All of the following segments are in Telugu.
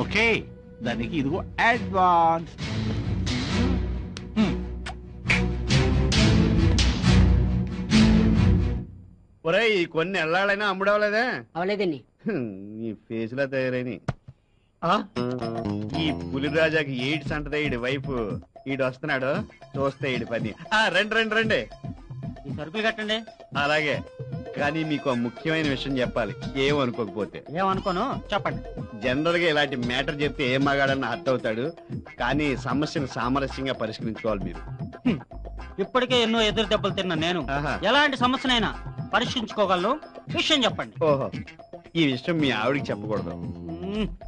ఓకే, దానికి ఇదిగో అడ్వాన్స్. ఒరేయ్, కొన్ని ఎల్లాడైనా అమ్ముడవలేదా? అవలేదండి. ఈ ఫేస్ లా తయారైన ఈ పులిరాజాకి ఎయిడ్స్ అంటదే ఈడి వైఫ్. ఈడు వస్తున్నాడు, చూస్తే ఈడి పని. రండి రండి రండి, ఈ సరుకులు కట్టండి. అలాగే. కానీ మీకు ముఖ్యమైన విషయం చెప్పాలి, ఏమనుకోకపోతే. ఏమనుకోను, చెప్పండి. జనరల్ గా ఇలాంటి మ్యాటర్ చెప్తే ఏం మగాడన్న హర్ట్ అవుతాడు, కానీ సమస్యను సామరస్యంగా పరిష్కరించుకోవాలి మీరు. ఇప్పటికే ఎన్నో ఎదురు దెబ్బలు తిన్నా నేను. ఎలాంటి సమస్యనైనా పరిష్కరించుకోగలను. విషయం చెప్పండి. ఓహో, ఈ విషయం మీ ఆవిడికి చెప్పకూడదు.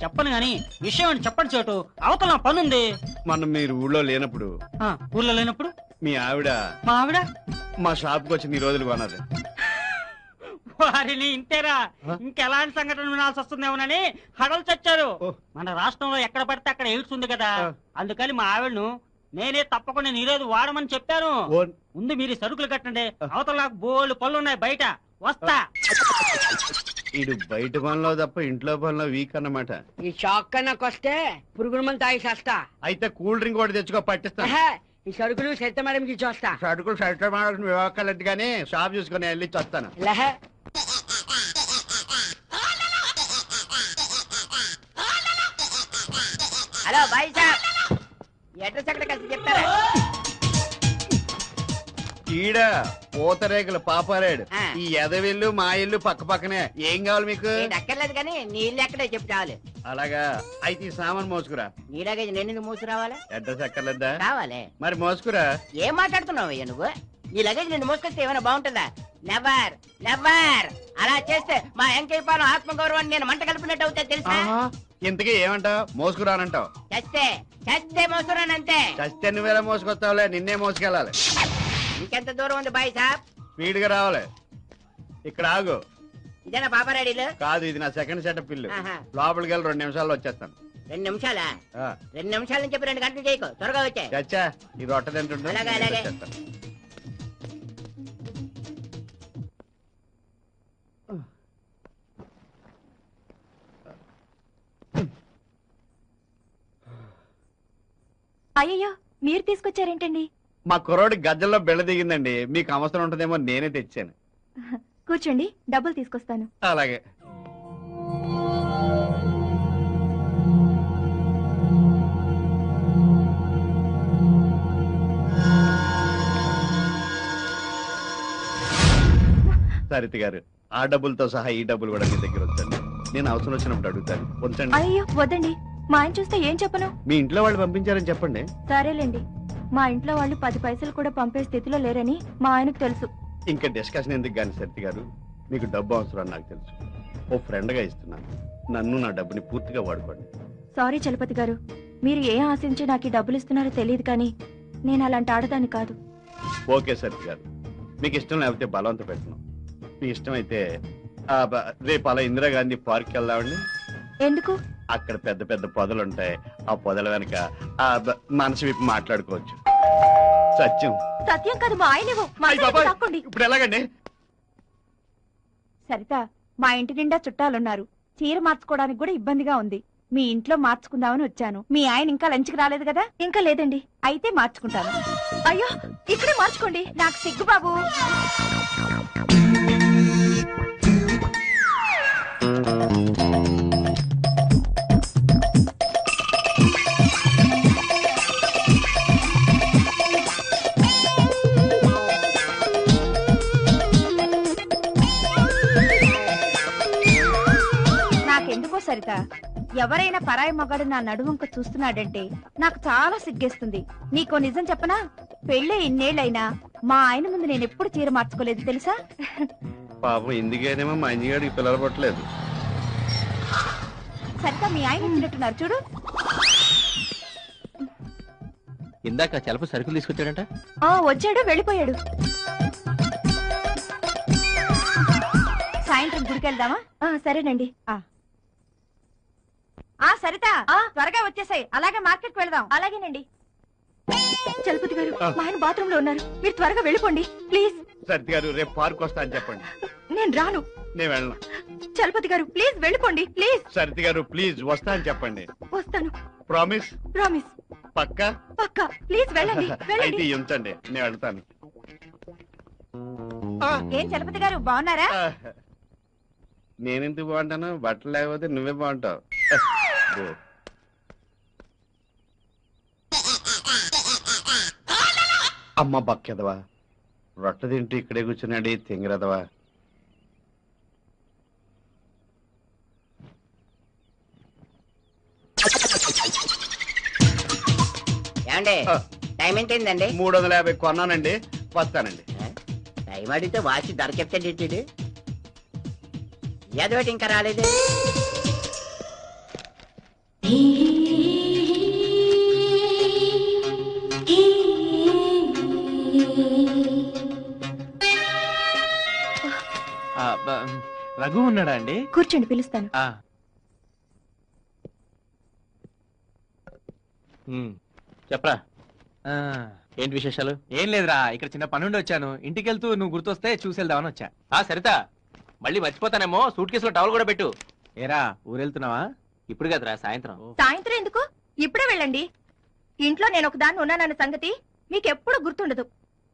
చెప్పను గాని విషయం అని చెప్పండి. చోటు అవతల నా పనుంది. మనం మీరు ఊళ్ళో లేనప్పుడు. ఊళ్ళో లేనప్పుడు మీ ఆవిడ మా ఆవిడ మా షాప్ కు వచ్చింది, ఈ రోజులు కొన్నది. వారిని ఇంతేరా, ఇంకెలాంటి సంఘటన వినాల్సి వస్తుందేమోనని హడలు చచ్చారు. మన రాష్ట్రంలో ఎక్కడ పడితే అక్కడ ఎయిడ్స్ ఉంది కదా, అందుకని మా ఆవిడను నేనే తప్పకుండా నీరోజు వాడమని చెప్పాను. ముందు మీరు సరుకులు కట్టండి, అవతల నాకు బోల్డ్ పళ్ళు ఉన్నాయి, బయట వస్తా. ఇడు బయట పనిలో తప్ప ఇంట్లో పనిలో వీక్ అన్నమాట. ఈ షాక్ కన్నాకు వస్తే పురుగుల మంది తాగి చేస్తా. అయితే కూల్ డ్రింక్ కూడా తెచ్చుకో, పట్టిస్తా. ఈ సరుకులు సరిత మేడం కి చూస్తా. సరుకులు సరిత మేడం వివాహాలెట్టు గానీ షాప్ చూసుకుని వెళ్ళి వస్తాను. హలో బాయ్ సాబ్, అడ్రస్ ఎక్కడ కలిసి చెప్తారా? ఈడ పూతరేకులు పాపారాడు. ఈ ఎదవిల్లు మా ఇల్లు పక్క పక్కనే. ఏం కావాలి మీకు? అక్కర్లేదు కానీ నీ ఇల్లు ఎక్కడే చెప్పు చాలు. అలాగా, అయితే ఈ సామాన్ మోసుకురా. నీ లగేజ్ నేను మోసు రావాలా? అడ్రస్ ఎక్కర్లేదా? కావాలి. మరి మోసుకురా. ఏం మాట్లాడుతున్నావు అయ్యా నువ్వు? నీ లగేజ్ నేను మోసుకొస్తే ఏమైనా బాగుంటుందా? Never never. అలా చేస్తే మా వెంకయ్య పాలెం ఆత్మగౌరవాన్ని నేను మంట కలిపినట్టు అవుతా తెలుసా? ఇంతకీ ఏమంటావు? మోసుకురానంటావు? చస్తే చస్తే మోసురానంతే. చస్తే నువ్వేలా మోసుకొస్తావులే, నిన్నే మోసుకెళ్ళాలి. ఇంకెంత దూరం ఉంది బాయ్ సాబ్? స్పీడ్ గా రావాలి. ఇక్కడ ఆగు. ఇదేనా పాపారాడీలు? కాదు, ఇది నా సెకండ్ సెటప్ ఇల్లు. లోపలికి వెళ్ళి 2 నిమిషాల్లో వచ్చేస్తాను. 2 నిమిషాలా? 2 నిమిషాలని చెప్పి 2 గంటలు చేయకు, త్వరగా వచ్చాయి. చచ్చా, ఈ రొట్టె తింటుండే. అలాగే అలాగే. అయ్యయ్యో, మీరు తీసుకొచ్చారేంటండి? మా కుర్రోడి గజ్జల్లో బెళ్ళ దిగిందండి, మీకు అవసరం ఉంటుందేమో నేనే తెచ్చాను. కూర్చోండి, డబ్బులు తీసుకొస్తాను. అలాగే. సరిత గారు, ఆ డబ్బులతో సహా ఈ డబ్బులు కూడా మీ దగ్గర ఉంచండి. నేను అవసరం వచ్చినప్పుడు అడుగుతాను, ఉంచండి. అయ్యో వద్దండి, మా ఆయన చూస్తే ఏం చెప్పను? మీ ఇంట్లో వాళ్ళు పంపించారని చెప్పండి. సరేలేండి, మా ఇంట్లో వాళ్ళు 10 పైసలు కూడా పంపే స్థితిలో లేరని మా ఆయనకు తెలుసు. ఇంకా డిస్కషన్ ఎందుకు గాని సరిత గారు, మీకు డబ్బు అవసరం నాకు తెలుసు. ఓ ఫ్రెండ్ గా ఇస్తున్నాను, నన్ను నా డబ్బుని పూర్తిగా వాడుకోండి. సారీ చలపతి గారు, మీరు ఏం ఆశించి నాకు ఈ డబ్బులు ఇస్తున్నారో తెలియదు, కానీ నేను అలాంటి ఆడదాన్ని కాదు. ఓకే సరిత గారు, మీకు ఇష్టం లేకపోతే బలవంత పెట్టను. మీ ఇష్టం అయితే రేపు అలా ఇందిరాగాంధీ పార్క్ వెళ్దామండి. ఎందుకు? అక్కడ పెద్ద పెద్ద పొదలు ఉంటాయి, ఆ పొదల వెనక మనసు విప్పి మాట్లాడుకోవచ్చు. సత్యం. సత్యం కాదు, మా ఆయన. ఇప్పుడు ఎలాగండి? సరిత, మా ఇంటి నిండా చుట్టాలున్నారు, చీర మార్చుకోవడానికి కూడా ఇబ్బందిగా ఉంది. మీ ఇంట్లో మార్చుకుందామని వచ్చాను. మీ ఆయన ఇంకా లంచ్కి రాలేదు కదా? ఇంకా లేదండి. అయితే మార్చుకుంటాను. అయ్యో, ఇక్కడే మార్చుకోండి, నాకు సిగ్గు బాబు. నాకెందుకో సరిత, ఎవరైనా పరాయి మగాడు నా నడువంక చూస్తున్నాడంటే నాకు చాలా సిగ్గేస్తుంది. నీకో నిజం చెప్పనా? పెళ్ళే ఇన్నేళ్లైనా మా ఆయన ముందు నేను ఎప్పుడు చీర మార్చుకోలేదు తెలుసా? పాపం ఎందుకేనేమో మా ఇంటిగాడికి పిల్లలు పట్టలేదు. సరిత, మీ ఆయన వచ్చినట్టున్నారు చూడు. ఇందాక చలప సరుకులు తీసుకొచ్చాడంట. వచ్చాడు, వెళ్ళిపోయాడు. సాయంత్రం గుడికి వెళ్దామా? సరేనండి. సరిత, త్వరగా వచ్చేసాయి, అలాగే మార్కెట్కి వెళ్దాం. అలాగేనండి. చలపతి గారు, మా ఆయన బాత్రూమ్ లో ఉన్నారు, మీరు త్వరగా వెళ్ళిపోండి ప్లీజ్. సరిత గారు, రేపు పార్క్ వస్తా అని చెప్పండి. నేను రాను, నేను వెళ్ళను. చలపతి గారు ప్లీజ్ వెళ్ళిపోండి ప్లీజ్. సరిత గారు ప్లీజ్ వస్తా అని చెప్పండి. వస్తాను. ప్రామిస్? ప్రామిస్. పక్కా? పక్కా. ప్లీజ్ వెళ్ళండి అయితే వెళ్ళండి. ఉంచండి, నేను వెళ్తాను. ఏం చలపతి గారు బాగున్నారా? నేనెందుకు బాగుంటాను? బట్టలు లేకపోతే నువ్వే బాగుంటావు. అమ్మ బక్కెదవా, రొట్టె తింటూ ఇక్కడే కూర్చున్నాడు తింగరదవా. ఏమండి టైం ఎంతైందండి? 350 కొన్నానండి, వస్తానండి. టైం అడిగితే వాచి ధర చెప్తాడు. ఏదోటి ఇంకా రాలేదు. రఘు ఉన్నాడా అండి? కూర్చోండి పిలుస్తాను. చెప్పరా, ఏంటి విశేషాలు? ఏం లేదురా, ఇక్కడ చిన్న పనుండి వచ్చాను. ఇంటికి వెళ్తూ నువ్వు గుర్తొస్తే చూసి వెళ్దామని వచ్చా. సరిత, మళ్ళీ మర్చిపోతానేమో, సూట్ కేసులో టవల్ కూడా పెట్టు. ఏరా ఊరెళ్తున్నావా? ఇప్పుడు కదరా, సాయంత్రం. సాయంత్రం ఎందుకు, ఇప్పుడే వెళ్ళండి. ఇంట్లో నేను ఒకదాన్ని ఉన్నానన్న సంగతి మీకెప్పుడు గుర్తుండదు.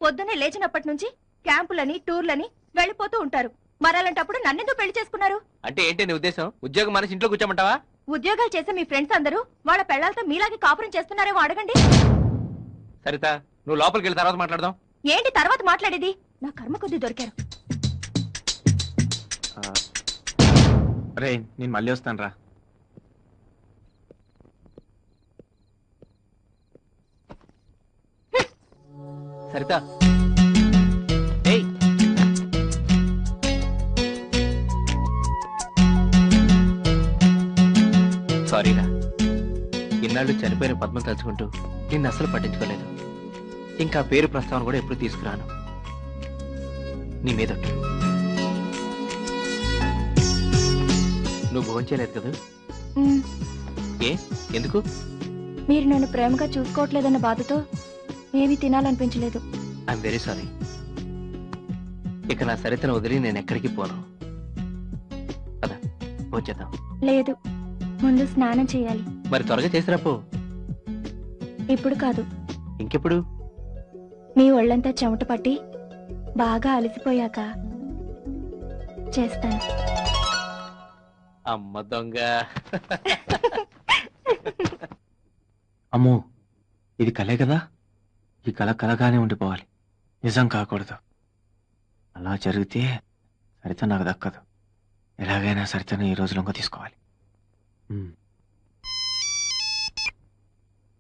పొద్దున్నే లేచినప్పటి నుంచి క్యాంపులని టూర్లని వెళ్ళిపోతూ ఉంటారు. మరలాంటప్పుడు నన్నెందుకు పెళ్లి చేసుకున్నారు? అంటే ఏంటి నీ ఉద్దేశం? ఉద్యోగం మనసి ఇంట్లో కూర్చోమంటావా? ఉద్యోగాలు చేసే మీ ఫ్రెండ్స్ అందరూ వాళ్ళ పెళ్లాలతో మీలాగే కాపురం చేస్తున్నారేమో అడగండి. సరిత, నువ్వు లోపలికి వెళ్ళిన తర్వాత మాట్లాడదాం. ఏంటి తర్వాత మాట్లాడేది? నా కర్మ కొద్ది దొరికారు. రే, నేను మళ్ళీ వస్తాను రా. సరిత, ఏయ్, సారీరా. ఇన్నాళ్ళు చనిపోయిన పద్మం తలుచుకుంటూ నిన్ను అస్సలు పట్టించుకోలేదు. ఇంకా పేరు ప్రస్తావన కూడా ఎప్పుడు తీసుకురాను. నీ మీద నువ్వు భోంచేయలేదు కదా? ఏ, ఎందుకు? మీరు నన్ను ప్రేమగా చూసుకోవట్లేదన్న బాధతో ఏమీ తినాలనిపించలేదు. I'm very sorry. ఇక నా సరితను వదిలి నేను ఎక్కడికి పోను. కదా, భోంచేద్దాం. లేదు, ముందు స్నానం చేయాలి. మరి త్వరగా చేసిరా పో. ఇప్పుడు కాదు. ఇంకెప్పుడు? మీ ఒళ్ళంతా చెమట పట్టి బాగా అలసిపోయాక చేస్తాను. అమ్మ దొంగ. అమ్మో, ఇది కలే కదా? ఈ కళ కలగానే ఉండిపోవాలి, నిజం కాకూడదు. అలా జరిగితే సరిత నాకు దక్కదు. ఎలాగైనా సరితను ఈ రోజు లొంగ తీసుకోవాలి.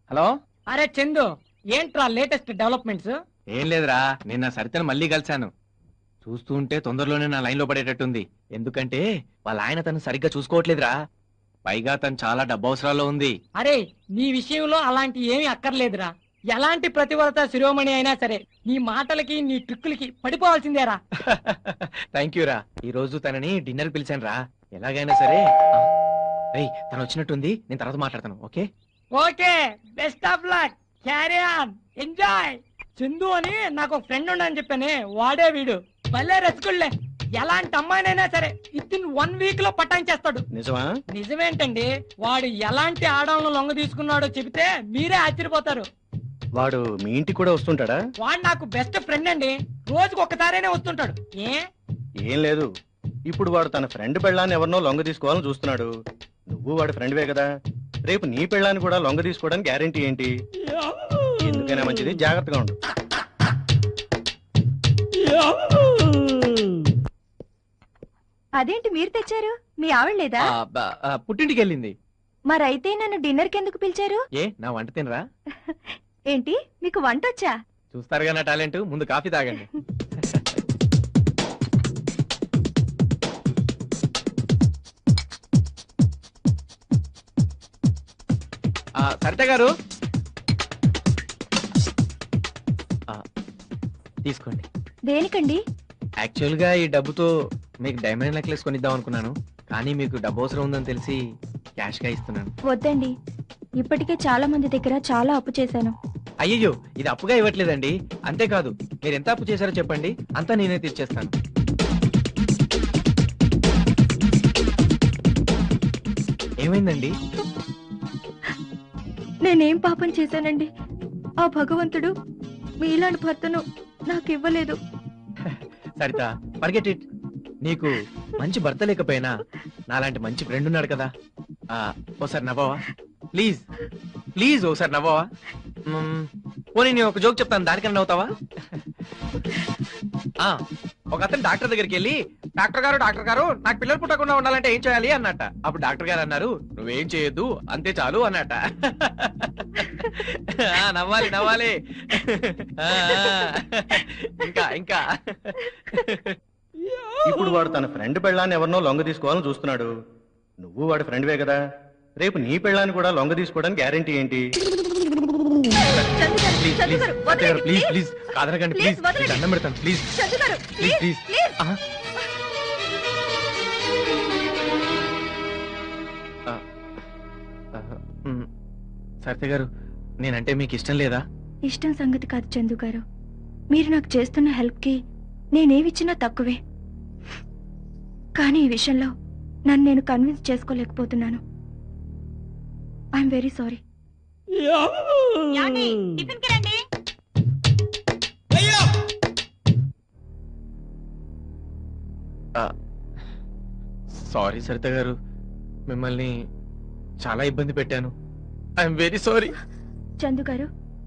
హలో. అరే చందు, ఏంట్రా లేటెస్ట్ డెవలప్మెంట్స్? ఏం లేదురా, నిన్న సరితను మళ్ళీ కలిశాను. చూస్తూ ఉంటే తొందరలోనే నా లైన్ లో పడేటట్టుంది. ఎందుకంటే వాళ్ళ ఆయన తను సరిగ్గా చూసుకోవట్లేదురా. పైగా తను చాలా డబ్బు అవసరాల్లో ఉంది. అరే, నీ విషయంలో అలాంటి ఏమీ అక్కర్లేదురా. ఎలాంటి ప్రతిభత శిరోమణి అయినా సరే నీ మాటలకి నీ ట్రిక్కులకి పడిపోవాల్సిందేరా. థ్యాంక్ యూ రా. ఈ రోజు తనని డిన్నర్ పిలిచాను రా. ఎలాగైనా సరే. రేయ్, తను వచ్చినట్టుంది, నేను తర్వాత మాట్లాడతాను. Okay okay, best of luck, carry on, enjoy. Chandu అని నాకు ఒక ఫ్రెండ్ ఉండని చెప్పానే, వాడే వీడు. భలే రసికుళ్ళే. ఎలాంటి అమ్మాయినైనా సరే విత్ ఇన్ 1 వీక్ లో పటాయించేస్తాడు. నిజమా? నిజమేంటండి, వాడు ఎలాంటి ఆడవాళ్ళను లొంగ తీసుకున్నాడో చెబితే మీరే ఆశ్చర్యపోతారు. వాడు మీ ఇంటికి కూడా వస్తుంటాడా? వాడు నాకు బెస్ట్ ఫ్రెండ్ అండి. రోజుకు ఒక్కసారైనా వస్తుంటాడు. ఏం లేదు, ఇప్పుడు వాడు తన ఫ్రెండ్ పెళ్ళాన్ని ఎవరినో లొంగ తీసుకోవాలని చూస్తున్నాడు. నువ్వు వాడి ఫ్రెండ్వే కదా, రేపు నీ పెళ్ళాన్ని కూడా లొంగ తీసుకోవడానికి గ్యారెంటీ ఏంటి? ఎందుకైనా మంచిది, జాగ్రత్తగా ఉండు. అదేంటి మీరు తెచ్చారు? మీ ఆవిడ లేదా? పుట్టింటికి వెళ్ళింది. మరైతే నన్ను డిన్నర్ కి ఎందుకు పిలిచారు? ఏ, నా వంట తినరా? ఏంటి, మీకు వంట వచ్చా? చూస్తారుగా నా టాలెంట్. ముందు కాఫీ తాగండి. సరిత గారు, తీసుకోండి. దేనికండి? యాక్చువల్ గా ఈ డబ్బుతో మీకు డైమండ్ నెక్లెస్ కొనిద్దాం అనుకున్నాను, కానీ మీకు డబ్బు అవసరం ఉందని తెలిసి క్యాష్ గా ఇస్తున్నాను. వద్దండి, ఇప్పటికే చాలా మంది దగ్గర చాలా అప్పు చేశాను. అయ్యో, ఇది అప్పుగా ఇవ్వట్లేదండి. అంతేకాదు, మీరు ఎంత అప్పు చేశారో చెప్పండి, అంతా నేనే తీర్చేస్తాను. ఏమైందండి? నేనేం పాపం చేశానండి? ఆ భగవంతుడు మీలాంటి భర్తను నాకు ఇవ్వలేదు. Saritha, forget it. నీకు మంచి భర్త లేకపోయినా నాలాంటి మంచి ఫ్రెండ్ ఉన్నాడు కదా. ఓసారి నవ్వవా ప్లీజ్? ప్లీజ్ ఓసారి నవ్వవా? పోనీ నేను ఒక జోక్ చెప్తాను, దానికన్నా నవ్వుతావా? ఒక అతను డాక్టర్ దగ్గరికి వెళ్ళి, డాక్టర్ గారు నాకు పిల్లలు పుట్టకుండా ఉండాలంటే ఏం చేయాలి అన్నట్ట. అప్పుడు డాక్టర్ గారు అన్నారు, నువ్వేం చేయొద్దు, అంతే చాలు అన్నట్ట. నవ్వాలి నవ్వాలి. ఇంకా ఇంకా ఇప్పుడు వాడు తన ఫ్రెండ్ పెళ్ళాన్ని ఎవరినో లొంగ తీసుకోవాలని చూస్తున్నాడు. నువ్వు వాడి ఫ్రెండ్వే కదా, రేపు నీ పెళ్ళాన్ని కూడా లొంగ తీసుకోవడానికి గ్యారెంటీ ఏంటి? ప్లీజ్ ప్లీజ్ కాదనకండి, ప్లీజ్ దండం పెడతాను, ప్లీజ్ ప్లీజ్ ప్లీజ్. సరిత గారు, నేనంటే మీకు ఇష్టం లేదా? ఇష్టం సంగతి కాదు చందు గారు, మీరు నాకు చేస్తున్న హెల్ప్ కి నేనేమిచ్చినా తక్కువే. కానీ ఈ విషయంలో నన్ను నేను కన్విన్స్ చేసుకోలేకపోతున్నాను. I'm very sorry. Sorry Saritha garu, మిమ్మల్ని చాలా ఇబ్బంది పెట్టాను. I'm very sorry. చందు గారు,